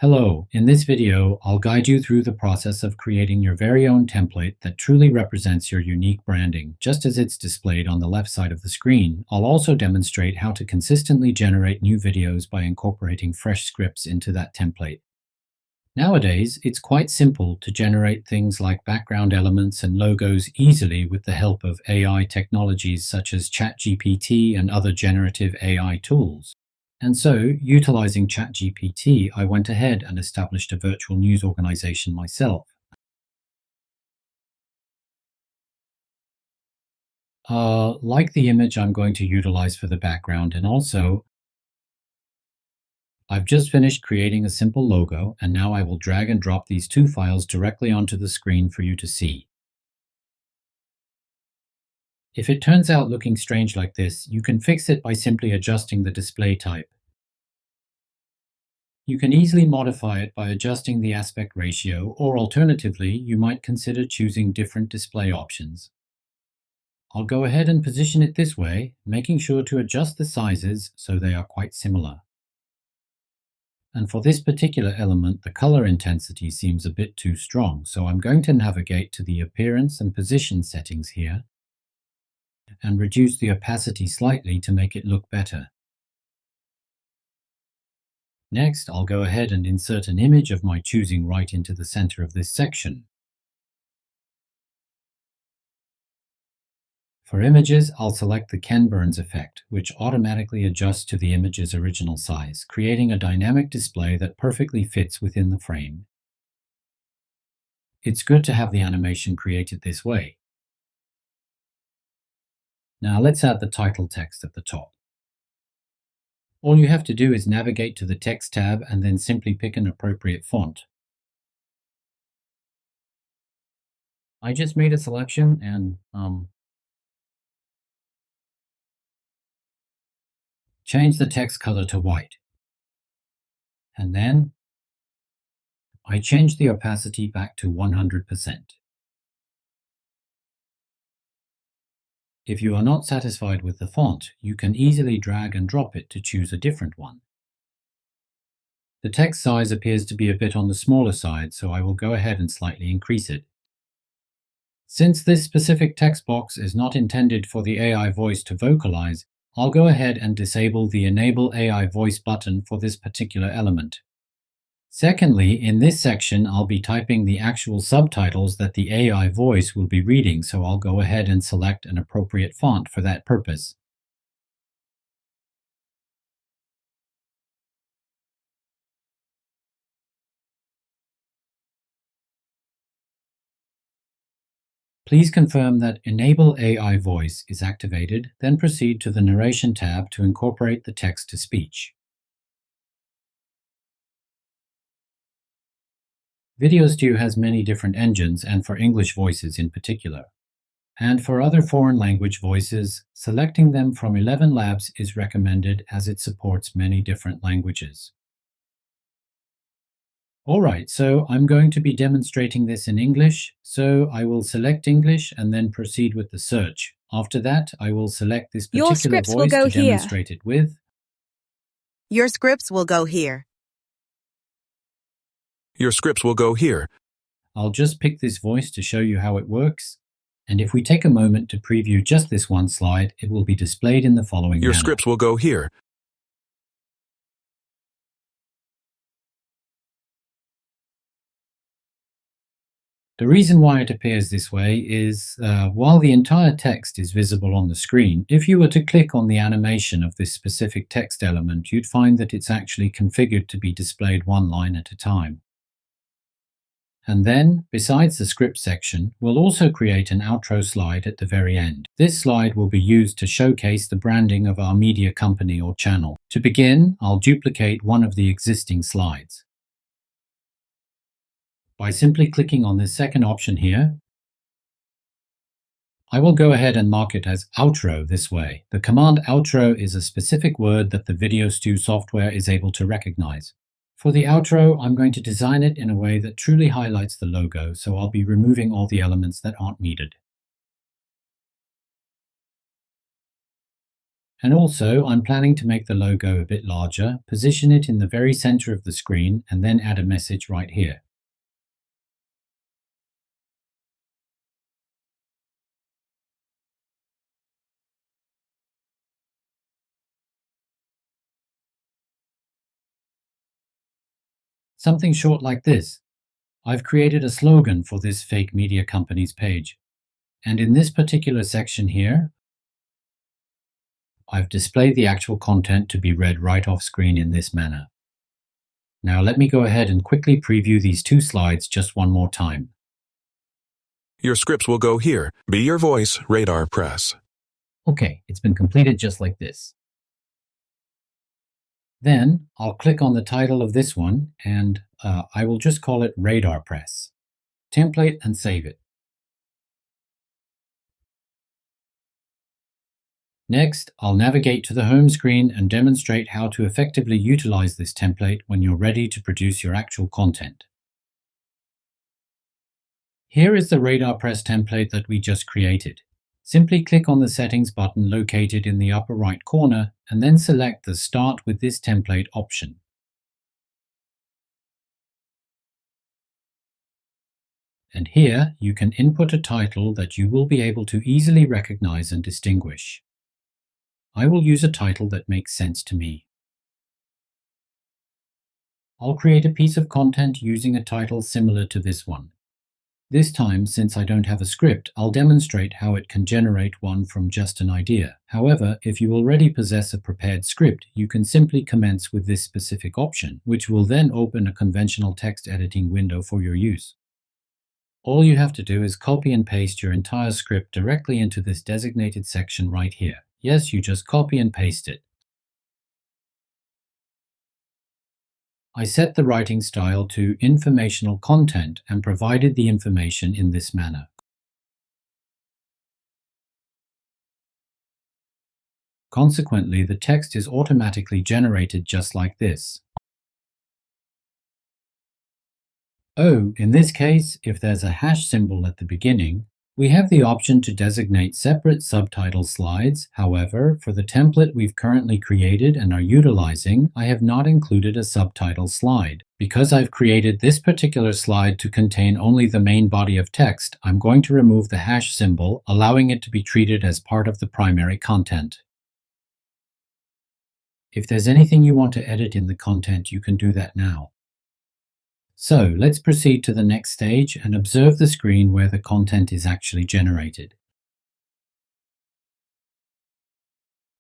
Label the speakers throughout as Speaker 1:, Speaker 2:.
Speaker 1: Hello, in this video, I'll guide you through the process of creating your very own template that truly represents your unique branding, just as it's displayed on the left side of the screen. I'll also demonstrate how to consistently generate new videos by incorporating fresh scripts into that template. Nowadays, it's quite simple to generate things like background elements and logos easily with the help of AI technologies such as ChatGPT and other generative AI tools. And so, utilizing ChatGPT, I went ahead and established a virtual news organization myself. Like the image I'm going to utilize for the background, and also, I've just finished creating a simple logo, and now I will drag and drop these two files directly onto the screen for you to see. If it turns out looking strange like this, you can fix it by simply adjusting the display type. You can easily modify it by adjusting the aspect ratio, or alternatively, you might consider choosing different display options. I'll go ahead and position it this way, making sure to adjust the sizes so they are quite similar. And for this particular element, the color intensity seems a bit too strong, so I'm going to navigate to the appearance and position settings here and reduce the opacity slightly to make it look better. Next, I'll go ahead and insert an image of my choosing right into the center of this section. For images, I'll select the Ken Burns effect, which automatically adjusts to the image's original size, creating a dynamic display that perfectly fits within the frame. It's good to have the animation created this way. Now let's add the title text at the top. All you have to do is navigate to the Text tab and then simply pick an appropriate font. I just made a selection and change the text color to white. And then I change the opacity back to 100%. If you are not satisfied with the font, you can easily drag and drop it to choose a different one. The text size appears to be a bit on the smaller side, so I will go ahead and slightly increase it. Since this specific text box is not intended for the AI voice to vocalize, I'll go ahead and disable the Enable AI Voice button for this particular element. Secondly, in this section, I'll be typing the actual subtitles that the AI voice will be reading, so I'll go ahead and select an appropriate font for that purpose. Please confirm that Enable AI Voice is activated, then proceed to the Narration tab to incorporate the text-to-speech. VideoStew has many different engines, and for English voices in particular. And for other foreign language voices, selecting them from 11 Labs is recommended as it supports many different languages. Alright, so I'm going to be demonstrating this in English, so I will select English and then proceed with the search. After that, I will select this particular voice to demonstrate it with.
Speaker 2: Your scripts will go here.
Speaker 3: Your scripts will go here.
Speaker 1: I'll just pick this voice to show you how it works. And if we take a moment to preview just this one slide, it will be displayed in the following
Speaker 3: Your
Speaker 1: manner.
Speaker 3: scripts will go here.
Speaker 1: The reason why it appears this way is while the entire text is visible on the screen, if you were to click on the animation of this specific text element, you'd find that it's actually configured to be displayed one line at a time. And then, besides the script section, we'll also create an outro slide at the very end. This slide will be used to showcase the branding of our media company or channel. To begin, I'll duplicate one of the existing slides. By simply clicking on this second option here, I will go ahead and mark it as outro this way. The command outro is a specific word that the VideoStew software is able to recognize. For the outro, I'm going to design it in a way that truly highlights the logo, so I'll be removing all the elements that aren't needed. And also, I'm planning to make the logo a bit larger, position it in the very center of the screen, and then add a message right here. Something short like this. I've created a slogan for this fake media company's page. And in this particular section here, I've displayed the actual content to be read right off screen in this manner. Now let me go ahead and quickly preview these two slides just one more time.
Speaker 3: Your scripts will go here. Be your voice, Radar Press.
Speaker 1: Okay, it's been completed just like this. Then I'll click on the title of this one and I will just call it Radar Press. Template and save it. Next, I'll navigate to the home screen and demonstrate how to effectively utilize this template when you're ready to produce your actual content. Here is the Radar Press template that we just created. Simply click on the Settings button located in the upper right corner and then select the Start with this template option. And here you can input a title that you will be able to easily recognize and distinguish. I will use a title that makes sense to me. I'll create a piece of content using a title similar to this one. This time, since I don't have a script, I'll demonstrate how it can generate one from just an idea. However, if you already possess a prepared script, you can simply commence with this specific option, which will then open a conventional text editing window for your use. All you have to do is copy and paste your entire script directly into this designated section right here. Yes, you just copy and paste it. I set the writing style to informational content and provided the information in this manner. Consequently, the text is automatically generated just like this. Oh, in this case, if there's a hash symbol at the beginning, we have the option to designate separate subtitle slides. However, for the template we've currently created and are utilizing, I have not included a subtitle slide. Because I've created this particular slide to contain only the main body of text, I'm going to remove the hash symbol, allowing it to be treated as part of the primary content. If there's anything you want to edit in the content, you can do that now. So let's proceed to the next stage and observe the screen where the content is actually generated.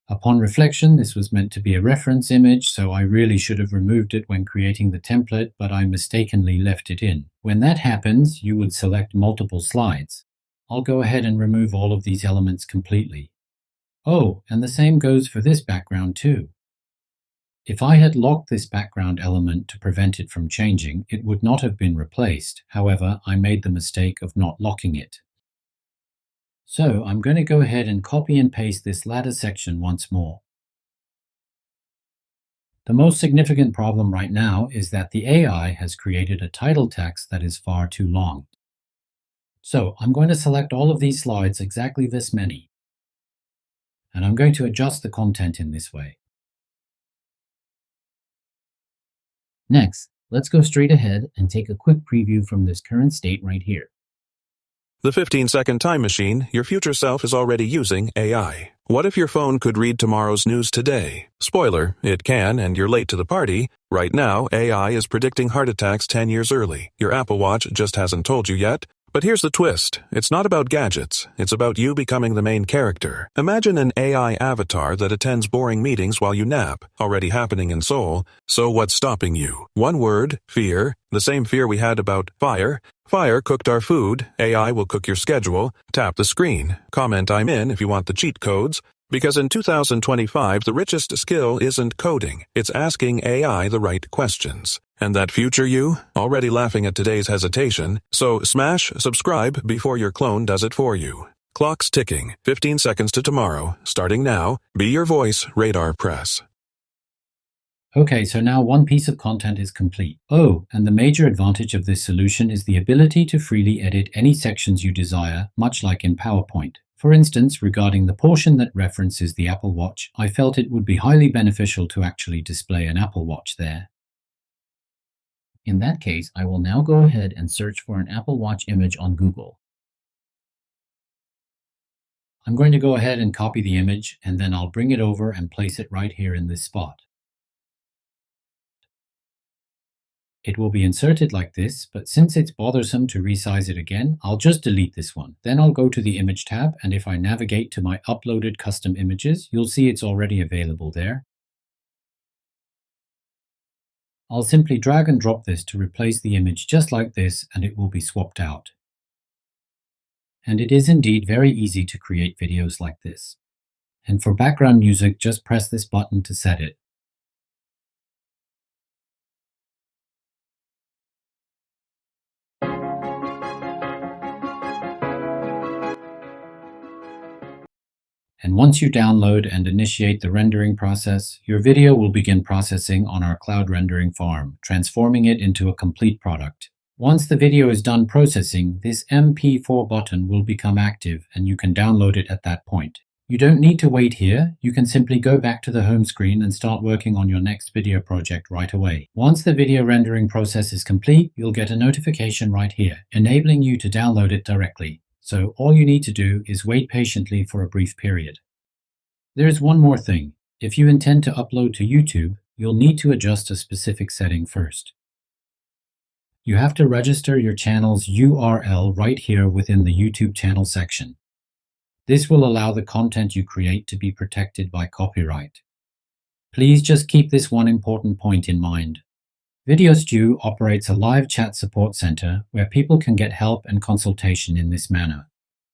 Speaker 1: Upon reflection, this was meant to be a reference image, so I really should have removed it when creating the template, but I mistakenly left it in. When that happens, you would select multiple slides. I'll go ahead and remove all of these elements completely. Oh, and the same goes for this background too. If I had locked this background element to prevent it from changing, it would not have been replaced. However, I made the mistake of not locking it. So I'm going to go ahead and copy and paste this latter section once more. The most significant problem right now is that the AI has created a title text that is far too long. So I'm going to select all of these slides, exactly this many, and I'm going to adjust the content in this way. Next, let's go straight ahead and take a quick preview from this current state right here.
Speaker 3: The 15-second time machine, your future self is already using AI. What if your phone could read tomorrow's news today? Spoiler, it can, and you're late to the party. Right now, AI is predicting heart attacks 10 years early. Your Apple Watch just hasn't told you yet. But here's the twist. It's not about gadgets. It's about you becoming the main character. Imagine an AI avatar that attends boring meetings while you nap, already happening in Seoul. So what's stopping you? One word, fear. The same fear we had about fire. Fire cooked our food. AI will cook your schedule. Tap the screen. Comment I'm in if you want the cheat codes. Because in 2025, the richest skill isn't coding. It's asking AI the right questions. And that future you? Already laughing at today's hesitation. So smash subscribe before your clone does it for you. Clock's ticking. 15 seconds to tomorrow. Starting now. Be your voice, Radar Press.
Speaker 1: Okay, so now one piece of content is complete. Oh, and the major advantage of this solution is the ability to freely edit any sections you desire, much like in PowerPoint. For instance, regarding the portion that references the Apple Watch, I felt it would be highly beneficial to actually display an Apple Watch there. In that case, I will now go ahead and search for an Apple Watch image on Google. I'm going to go ahead and copy the image, and then I'll bring it over and place it right here in this spot. It will be inserted like this, but since it's bothersome to resize it again, I'll just delete this one. Then I'll go to the Image tab, and if I navigate to my uploaded custom images, you'll see it's already available there. I'll simply drag and drop this to replace the image just like this, and it will be swapped out. And it is indeed very easy to create videos like this. And for background music, just press this button to set it. And once you download and initiate the rendering process, your video will begin processing on our cloud rendering farm, transforming it into a complete product. Once the video is done processing, this MP4 button will become active and you can download it at that point. You don't need to wait here. You can simply go back to the home screen and start working on your next video project right away. Once the video rendering process is complete, you'll get a notification right here, enabling you to download it directly. So all you need to do is wait patiently for a brief period. There is one more thing. If you intend to upload to YouTube, you'll need to adjust a specific setting first. You have to register your channel's URL right here within the YouTube channel section. This will allow the content you create to be protected by copyright. Please just keep this one important point in mind. VideoStew operates a live chat support center where people can get help and consultation in this manner.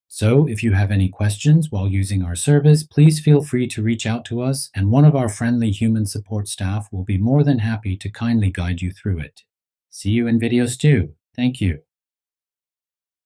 Speaker 1: So if you have any questions while using our service, please feel free to reach out to us, and one of our friendly human support staff will be more than happy to kindly guide you through it. See you in VideoStew. Thank you.